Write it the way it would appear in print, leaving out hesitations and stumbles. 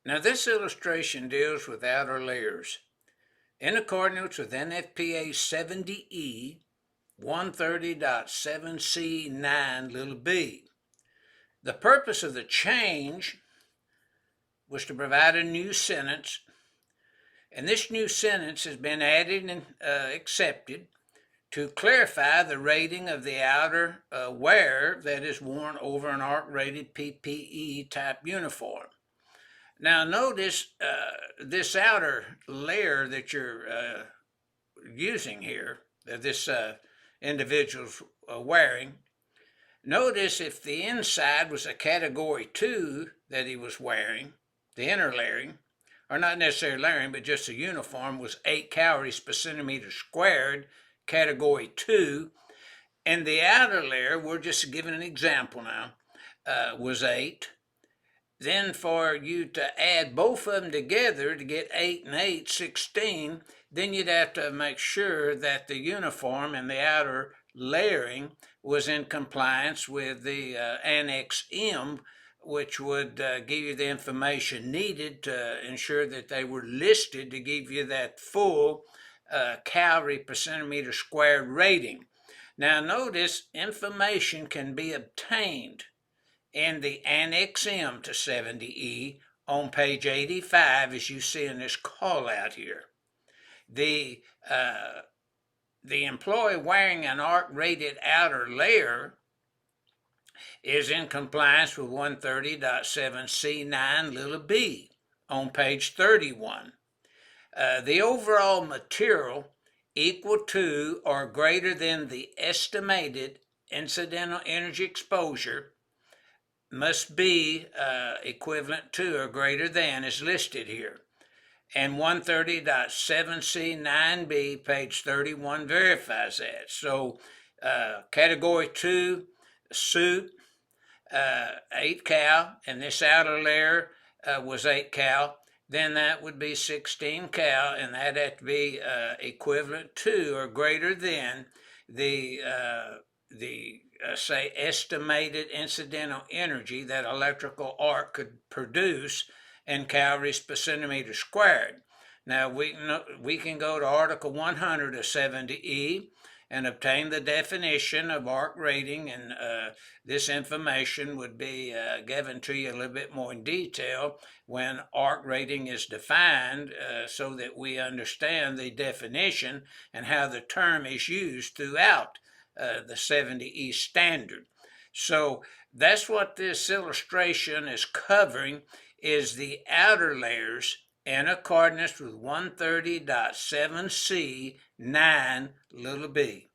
Now this illustration deals with outer layers. In accordance with NFPA 70E 130.7C9 b. The purpose of the change was to provide a new sentence, and this new sentence has been added and accepted to clarify the rating of the outer wear that is worn over an ARC-rated PPE type uniform. Now notice this outer layer that you're using here, that this individual's wearing. Notice if the inside was a category 2 that he was wearing, the inner layering, or not necessarily layering, but just the uniform was 8 calories per centimeter squared, category 2, and the outer layer, we're just giving an example now, was 8. Then for you to add both of them together to get 8 and 8, 16, then you'd have to make sure that the uniform and the outer layering was in compliance with the Annex M, which would give you the information needed to ensure that they were listed to give you that full calorie per centimeter squared rating. Now notice information can be obtained in the Annex M to 70E on page 85, as you see in this call out here. The employee wearing an ARC-rated outer layer is in compliance with 130.7C9 b on page 31. The overall material equal to or greater than the estimated incidental energy exposure must be equivalent to or greater than is listed here. And 130.7C9b, page 31, verifies that. So category 2, suit, 8 cal, and this outer layer was 8 cal, then that would be 16 cal, and that had to be equivalent to or greater than the say estimated incidental energy that electrical arc could produce in calories per centimeter squared. Now we can go to Article 100 of 70E and obtain the definition of arc rating, and this information would be given to you a little bit more in detail when arc rating is defined, so that we understand the definition and how the term is used throughout the 70E standard. So that's what this illustration is covering, is the outer layers in accordance with 130.7C9 b.